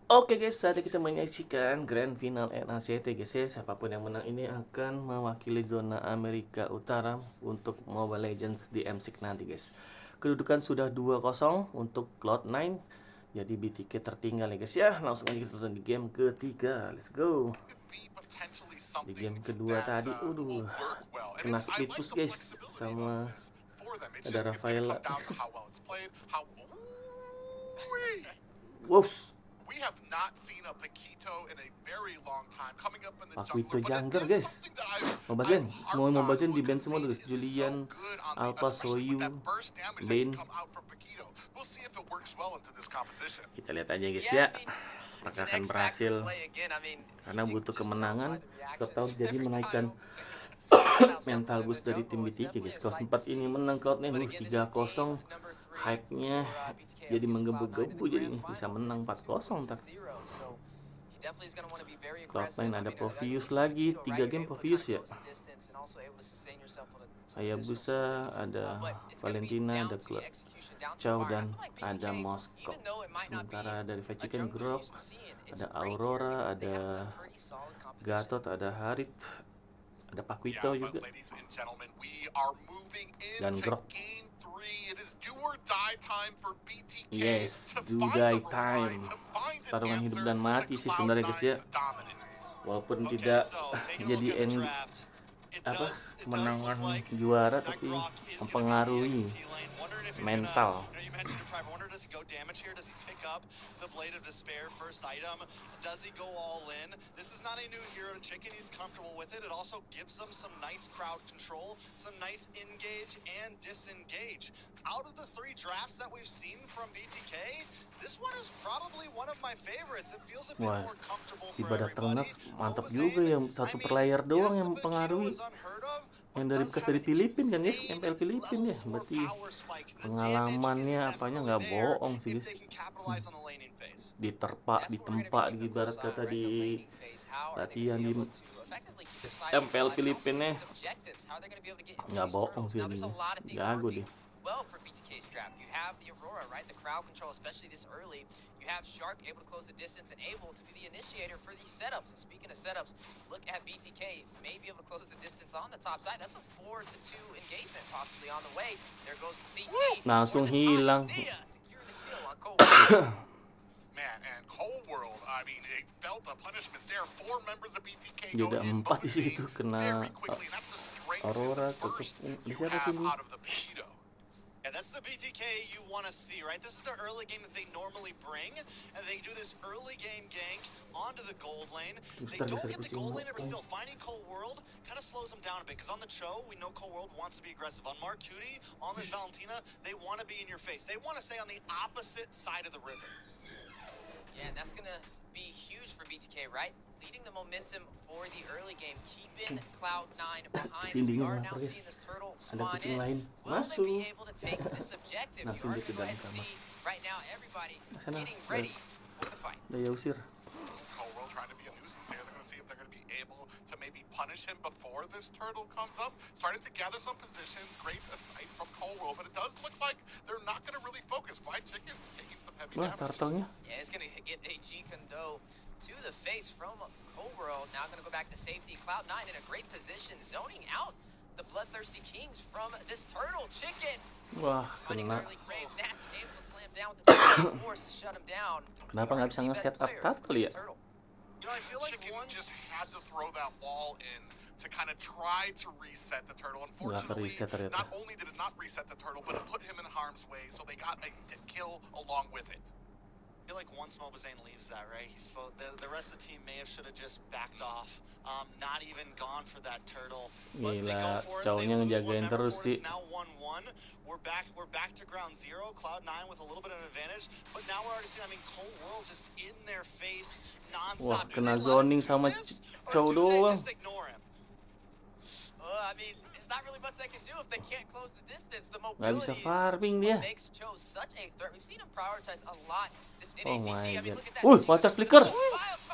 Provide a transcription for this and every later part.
Oke guys, saatnya kita menyaksikan Grand Final NACT guys ya. Siapapun yang menang ini akan mewakili zona Amerika Utara untuk Mobile Legends di M6 nanti guys. Kedudukan sudah 2-0 untuk Cloud9. Jadi BTK tertinggal ya guys ya. Langsung aja kita tonton di game ketiga. Let's go. Di game kedua tadi, kena split push guys sama ada Rafaela. Wows. Paquito Jungler guys. Mobile semua Mobile di band semua tuh guys. Julian, Alpha, Soyu, Bane. Kita lihat aja guys ya, apakah akan berhasil, karena butuh kemenangan serta jadi menaikkan mental boost dari tim BTK guys. Kalau sempat ini menang Cloud9 3-0, hype-nya jadi menggebu-gebu, jadi bisa menang 4-0 ntar. Cloud9 ada Provius lagi, 3 game Provius ya. Hayabusa, ada Valentina, ada Chow, dan ada Moskow. Sementara dari Chicken Grok, ada Aurora, ada Gatot, ada Harit, ada Paquito juga, dan Grok. Yes, do die time. Pertarungan hidup dan mati sih sebenarnya guys ya. Walaupun tidak jadi kemenangan juara, tapi mempengaruhi mental. Wah, ibadah ternak mantap juga ya, satu player doang yang mempengaruhi. Yang dari bekas dari Filipina kan guys, MPL Filipina ya. Berarti pengalamannya apanya nggak bohong sih guys. Ditempa di ibarat kata di latihan di MPL Filipina, nggak bohong sih ini. Jago deh. Langsung hilang. Dia udah 4 di situ, kena Aurora, tutup. Di siapa sih ini? Yeah, that's the BTK you want to see, right? This is the early game that they normally bring, and they do this early game gank onto the gold lane. They don't get the gold lane, but still finding Cold World kind of slows them down a bit, because on the Cho, we know Cold World wants to be aggressive. On Mark Cutie, on this Valentina, they want to be in your face. They want to stay on the opposite side of the river. Yeah, and that's going to be huge for BTK, right? Leading the momentum for the early game, keeping CLOUD9 behind. We are now seeing this turtle spawn in. Will they be able to take this objective? You are going to go ahead and see right now everybody getting ready for the fight. Daya usir. Cold trying to be a nuisance here. They're going to see if they're going to be able to maybe punish him before this turtle comes up. Starting to gather some positions. Great aside from Cold, but it does look like they're not going to really focus. Fried Chicken taking some heavy damage. Turtle-nya. Yeah, it's going to get a G-Kondo to the face from Cold. Now going to go back to safety. CLOUD9 in a great position, zoning out the Bloodthirstyking from this turtle. Chicken. Wah, kena. Kenapa nggak bisa nge-set up turtle ya? I feel like Chicken just had to throw that wall in to kind of try to reset the turtle. Unfortunately, not only did it not reset the turtle, but it put him in harm's way, so they got a kill along with it. I feel like once Mobazane leaves that, right, the rest of the team may have should have just backed off, not even gone for that turtle. Gila, cowoknya ngejagain terus sih. Now 1-1. We're back to ground zero. CLOUD9 with a little bit of an advantage, but now we're already seeing, Cold World just in their face nonstop. Wah, kena zoning sama cowok doang. It's not really much they can do if they can't close the distance. The Nggak bisa mobility farming dia. makes Cho such a threat. We've seen him prioritize a lot this Oh NACT. my Look god. at that. Watch flicker.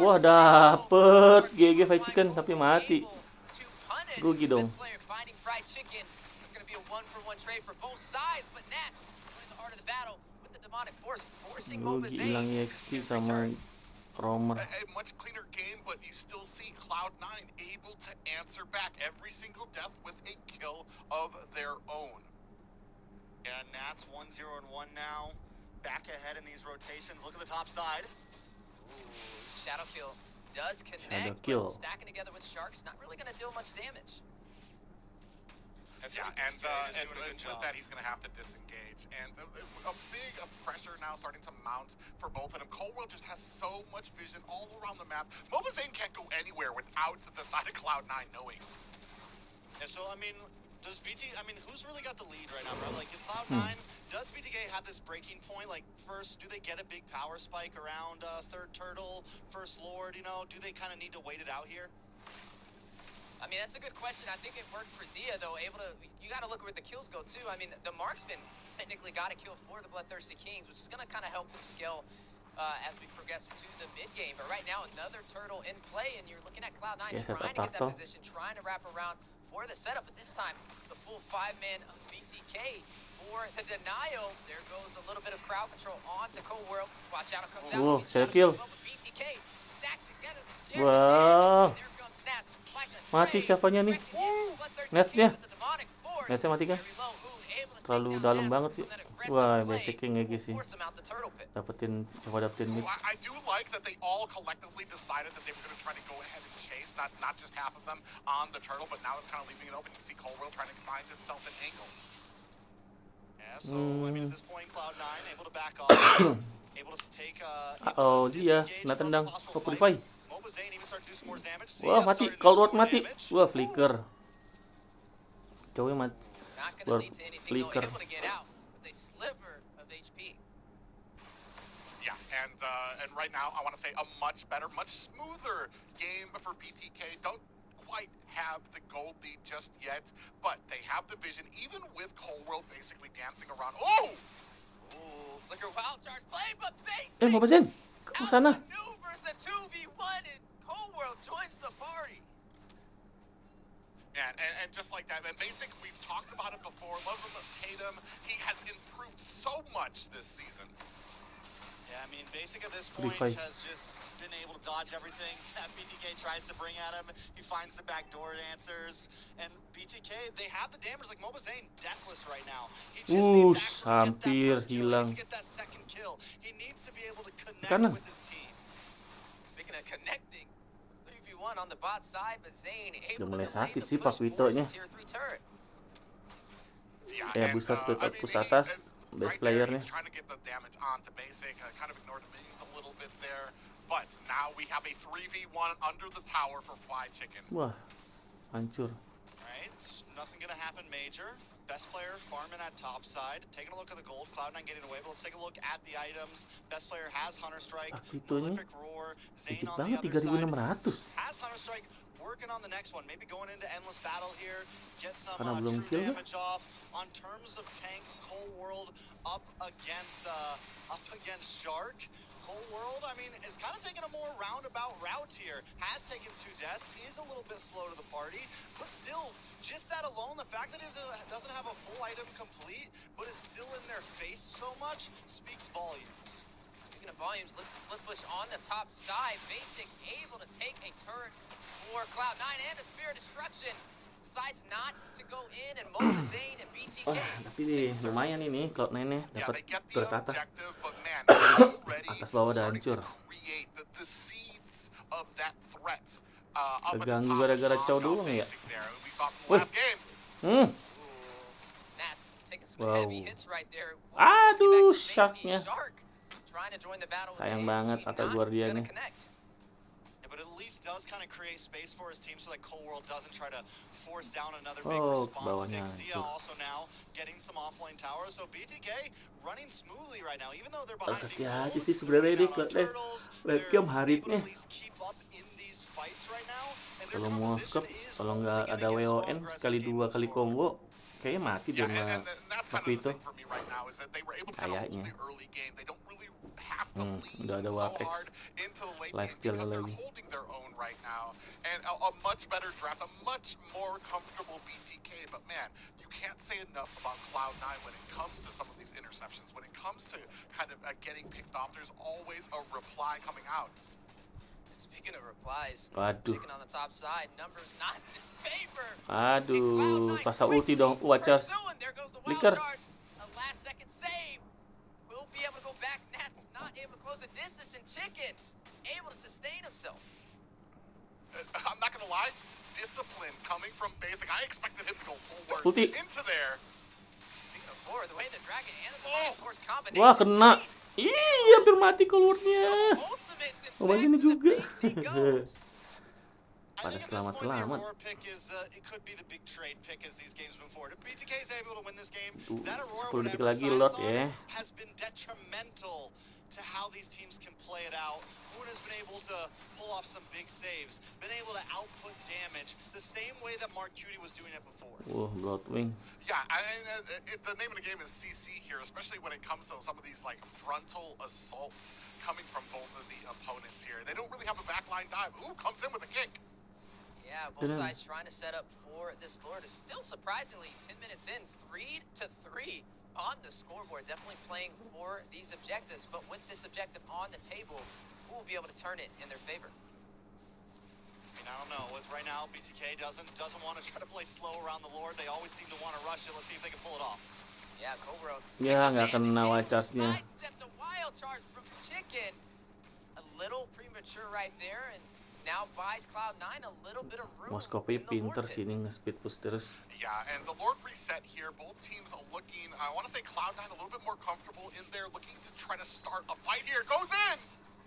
Wah, dapet GG Fried Chicken tapi mati. Rugi dong. Rugi hilang EXP sama Romer. A much cleaner game, but you still see CLOUD9 able to answer back every single death with a kill of their own. Yeah, Nats 1-0-1 now. Back ahead in these rotations. Look at the top side. Ooh, Shadow Kill does connect, Shadow Kill. but stacking together with Sharks, not really going to deal much damage. Yeah, and with that, he's going to have to disengage. And a big pressure now starting to mount for both of them. Coldworld just has so much vision all around the map. Mau Beli can't go anywhere without the side of CLOUD9 knowing. Yeah, so, I mean, who's really got the lead right now, bro? Like, if CLOUD9, does BTK have this breaking point? Like, first, do they get a big power spike around third turtle, first lord, you know? Do they kind of need to wait it out here? I mean, that's a good question. I think it works for Zia, though. You got to look where the kills go, too. I mean, the marksman technically got a kill for the Bloodthirsty Kings, which is going to kind of help him scale as we progress to the mid-game. But right now, another turtle in play, and you're looking at CLOUD9 trying to get that position, trying to wrap around for the setup. But this time, the full 5-man of BTK for the denial. There goes a little bit of crowd control onto Coldworld. Watch out, it comes out. Whoa, Shadow Kill. BTK stacked together. Wow. Mati siapanya nih? Netsnya. Netsnya mati kan? Terlalu dalam banget sih. Wah, basicnya nge sih. Coba dapetin mid. I do like that they all collectively decided that they were going to try to go ahead and chase, not just half of them on the turtle, but now it's kind of leaving it open. You see Coldworld trying to find himself an angle. Yeah, so, I mean, at this point, CLOUD9 able to back off, able to take Zia, kena tendang. Kok purify? Wah, mati. Coldworld mati. Wah, flicker. Cowoknya mati. Flicker. Yeah, and right now, I want to say a much better, much smoother game for BTK. Don't quite have the gold lead just yet, but they have the vision, even with Coldworld basically dancing around. Oh! Ooh, flicker wild charge play, but basic! Mau Beli, ke sana. Maneuvers the 2v1 and Coldworld joins the party. And just like that, and Basic, we've talked about it before, love him, hate him, he has improved so much this season. Yeah, I mean, Basic at this point has just been able to dodge everything that BTK tries to bring at him. He finds the backdoor answers, and BTK, they have the damage like Mau Beli, deathless right now. He just needs to hampir hilang. get that second kill. He needs to be able to connect with his team. Speaking of connecting, 3v1 on the bot side, but Zane able Udah mulai to delay sakit the sih Pak push Wito-nya. for tier 3 turret. Yeah, bisa split up push atas. Best player nih. Trying to get the damage onto Basic, kind of ignored him a little bit there, but now we have a 3v1 under the tower for Fly Chicken. Wah, hancur. Right, nothing gonna happen major. Best player farming at top side. Taking a look at the gold. CLOUD9 getting away, but let's take a look at the items. Best player has Hunter Strike, Prolific Roar, Zane on the other side. Has Hunter Strike, working on the next one. Maybe going into endless battle here. Get some true damage off. On terms of tanks, Coldworld up against Shark. Coldworld, I mean, is kind of taking a more roundabout route here. Has taken 2 deaths, is a little bit slow to the party, but still, just that alone, the fact that it doesn't have a full item complete, but is still in their face so much, speaks volumes. Speaking of volumes, look at the split push on the top side. Basic able to take a turret for CLOUD9 and a Spear of Destruction. Decides not to go in and Mau Beli and BTK. Tapi lumayan ini CLOUD9-nya dapat turret atas. Atas bawah udah hancur. Terganggu gara-gara cow doang ya. Wih. Wow. Aduh, Shark-nya. Sayang banget atau Guardian-nya. But at least does kind of create space for his team so that Coldworld doesn't try to force down another big response. Big Zia also now getting some offlane towers. So BTK running smoothly right now, even though they're behind the goal. Hati sih sebenarnya ini webcam haritnya. Kalau mau skop, kalau nggak ada WON sekali 2 kali combo, kayaknya mati dia sama waktu itu. Kayaknya. Udah ada WAPX lifesteal lagi. And a much better draft, a much more comfortable BTK. But man, you can't say enough about CLOUD9 when it comes to some of these interceptions. When it comes to kind of getting picked off, there's always a reply coming out. Speaking of replies, Waduh. chicken on the top side, numbers not in his favor. Aduh, pasang ulti dong. Charge. Pursuing, there goes the wild Flicker. charge. A last second save. Will be able to go back. Nat's not able to close the distance, and Chicken able to sustain himself. I'm not gonna lie, discipline coming from basic. I expected him to go forward Ulti. into there. Speaking of forward, the way the Dragon and the of course combination. Wah, kena. Ih, hampir mati keluarnya. Oh, masih ini juga. I Pada think at this point, the selamat-selamat. Aurora pick is, it could be the big trade pick as these games move forward. If BTK is able to win this game, that Aurora 10 detik whenever lagi signs Lord on ya. has been detrimental to how these teams can play it out. Moon has been able to pull off some big saves, been able to output damage the same way that Mark Cutie was doing it before. Bloodwing. Yeah, the name of the game is CC here, especially when it comes to some of these like frontal assaults coming from both of the opponents here. They don't really have a backline dive. Ooh, comes in with a kick. Yeah, both sides trying to set up for this Lord is still surprisingly 10 minutes in, 3-3 on the scoreboard. Definitely playing for these objectives, but with this objective on the table, who will be able to turn it in their favor? I mean, I don't know. With right now, BTK doesn't want to try to play slow around the Lord. They always seem to want to rush it. Let's see if they can pull it off. Yeah, Cobra. Ya, nggak kena wild charge-nya. Sidestep the wild charge from Chicken. A little premature right there, and now buys CLOUD9 a little bit of room. Moskopi in the pinter Lord sih ini nge-speed push terus. Yeah, and the Lord reset here. Both teams are looking, I want to say CLOUD9 a little bit more comfortable in there, looking to try to start a fight here. Goes in!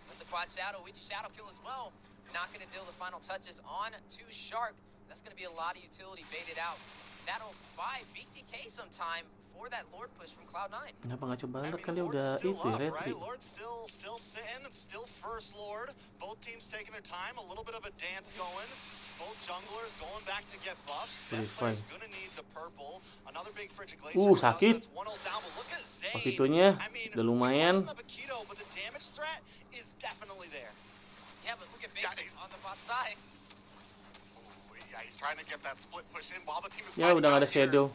With the quad shadow, Ouija shadow kill as well. Not going to deal the final touches on to Shark. That's going to be a lot of utility baited out. That'll buy BTK some time for that Lord push from CLOUD9. Kenapa nggak coba I Lord, mean, kan dia Lord's udah still itu up, retri. right? Lord's still sitting. It's still first Lord. Both teams taking their time. A little bit of a dance going. Both junglers going back to get buffs. Best player's gonna need the purple. Another big frigid glacier. Sakit. It's 1-0 down, but look at Zayn. Wakitunya I mean, udah lumayan. up a keto, but the damage threat is definitely there. Yeah, but look at basics on the bot side. Ooh, yeah, he's trying to get that split push in while the team is Ya fighting udah nggak out ada here. shadow.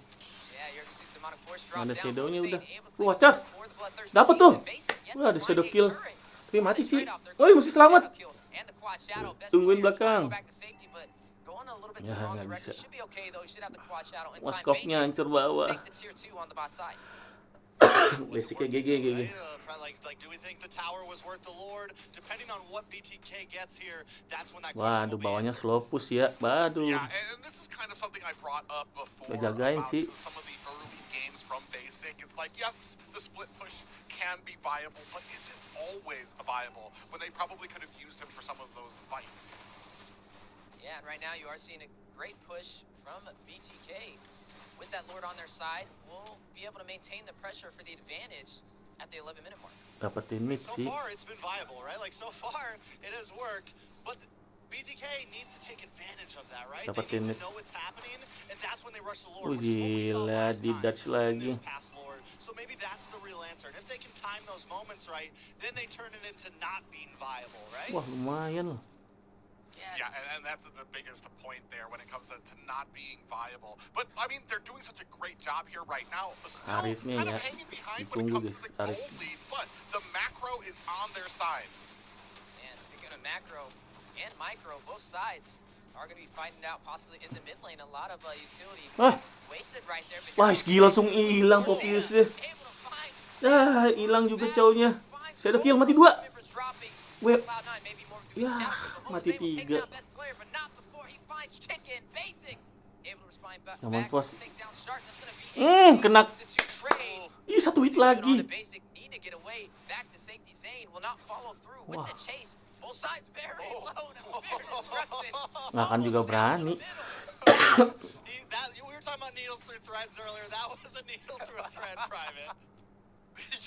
Yeah, you're gonna see the demonic force drop Ada down. shadownya Zayn udah. able to Wah, charge. for the Bloodthirstyking Dapat tuh. and Basic gets Wah, ada to shadow find a kill. turret. Tapi mati sih. Straight off, they're Oh, going masih for the selamat. shadow kill. And the quad shadow, best Tungguin player trying to belakang. go back to safety, but going a little bit too Ya, long nggak direction. bisa. Should be okay though. He should have the quad shadow in Wah, time. skopnya Basic hancur will bawah. take the tier 2 on the bot side. Basicnya GG. Like, do we think the tower was worth the Lord? Depending on what BTK gets here, that's when that question Waduh, will be bawahnya answered. slow push ya. Waduh. Yeah, and this is kind of something I brought up before Jagain about sih. some of the early games from Basic. It's like, yes, the split push can be viable, but is it always viable when they probably could have used him for some of those fights? Yeah, and right now you are seeing a great push from BTK. With that Lord on their side, we'll be able to maintain the pressure for the advantage at the 11-minute mark. Dapetin mid So sih. far, it's been viable, right? Like, so far, it has worked, but BTK needs to take advantage of that, right? They need to know what's happening, and that's when they rush the Lord, which is what we saw Gila, last di time dodge in lagi. this past Lord. So maybe that's the real answer. And if they can time those moments right, then they turn it into not being viable, right? Wah, lumayan loh. Yeah, and that's the biggest point there when it comes to not being viable. But, I mean, they're doing such a great job here right now. Still Taritnya kind of ya. hanging behind when it Ditunggu comes to the guys, tarik. gold lead, but the macro is on their side. And speaking of macro and micro, both sides are going to be fighting out possibly in the mid lane. A lot of utility Wah. wasted right there. But Wah, gila langsung hilang fokusnya. able to find Ah, hilang juga cownya. Shadow kill mati 2. Web. Ya, mati 3. Namun force. Kena. Ih, 1 hit lagi. Wah. Nggak akan juga berani. We were talking about needles through threads earlier. That was a needle through a thread, Private.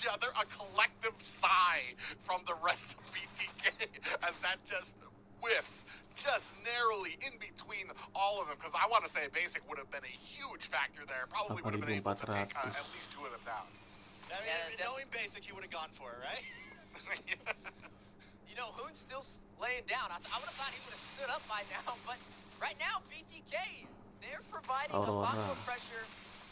Yeah, they're a collective sigh from the rest of BTK as that just whiffs just narrowly in between all of them. Because I want to say Basic would have been a huge factor there. Probably would have been able to take at least 2 of them down. I mean, knowing Basic, he would have gone for it, right? You know, Hoon's still laying down. I would have thought he would have stood up by now, but right now, BTK, they're providing a lot more pressure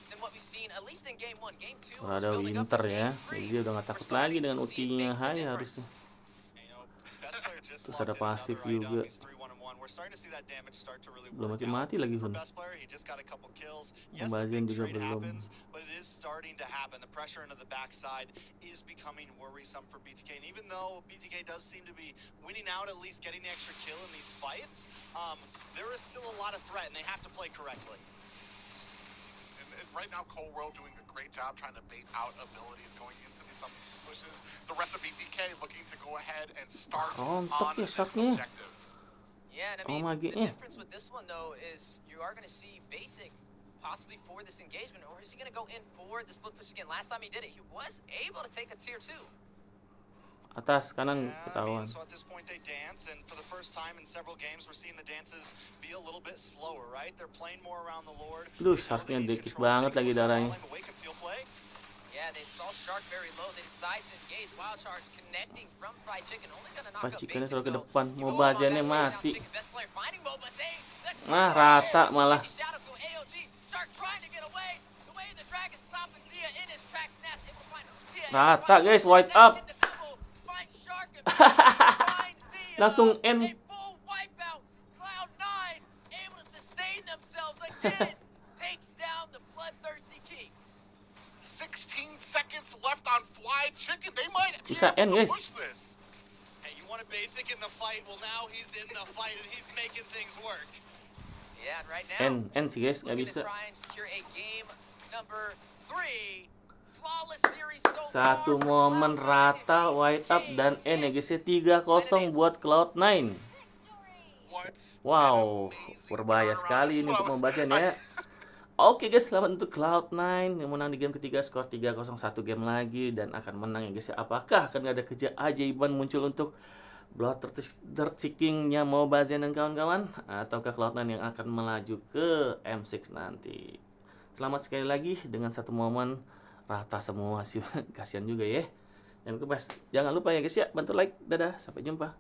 than what we've seen, at least in game 1. Game 2, Ada winter ya. Jadi dia udah nggak takut lagi dengan ultinya Hai harusnya. Best player just Terus ada locked in pasif another item. juga. He's 3-1-1. We're starting to see that damage start to really Belum work out. mati lagi For Hun. best player, he just got a couple kills. Yes, the Pembagian big juga trade belum. happens, but it is starting to happen. The pressure into the backside is becoming worrisome for BTK. And even though BTK does seem to be winning out, at least getting the extra kill in these fights, there is still a lot of threat, and they have to play correctly. And right now, Cold World doing a great job trying to bait out abilities going into these some pushes. The rest of BTK looking to go ahead and start Rontok on ya this shotnya. objective. Yeah, and I Oh mean, my the God. difference with this one, though, is you are going to see Basic possibly for this engagement, or is he going to go in for the split push again? Last time he did it, he was able to take a tier 2. Atas kanan Yeah, I ketahuan. mean, so at this point they dance, and for the first time in several games, we're seeing the dances be a little bit slower, right? They're playing more around the Lord. Duh, They know Sharknya they need dikit control, banget take lagi what's going darahnya. on, but wait, conceal play. Yeah, they saw Shark very low. They decide to engage. Wild Charge connecting from Fried Chicken. Only going to knock Fried out Chickennya Basic, selalu ke though. depan. You Mau go on bagiannya that takedown, mati. Chicken, best player finding Mo, but hey, the Nah, turret! rata malah. Mighty Shadow to AOG. Shark trying to get away. The way the Dragon stopping Zia in his tracks. Nats able to find Zia. Rata guys, white up. Find Shark and find Zia. Langsung A end. full wipeout. CLOUD9 able to sustain themselves again. Takes down the Bloodthirsty Kings. 16 seconds left on Fly Chicken. They might be Bisa end, able to guys. push this. Hey, you want a Basic in the fight? Well, now he's in the fight, and he's making things work. Yeah, and right now, End sih guys, nggak looking to bisa. try and secure a game number 3. Flawless series so Satu far for momen Cloud9 rata, and white up BTK. dan end ya guys ya. 3-0 buat Cloud9. What Wow, an amazing berbahaya turnaround sekali as ini well. untuk membahasnya ya. Oke guys, selamat untuk Cloud9 yang menang di game ketiga, skor 3-0, satu game lagi dan akan menang ya guys ya. Apakah akan ada keajaiban muncul untuk Bloodthirstyking-nya Mau Bazian dan kawan-kawan, ataukah Cloud9 yang akan melaju ke M6 nanti? Selamat sekali lagi dengan satu momen rata semua sih. Kasihan juga ya. Jangan lupa ya guys ya, bantu like. Dadah, sampai jumpa.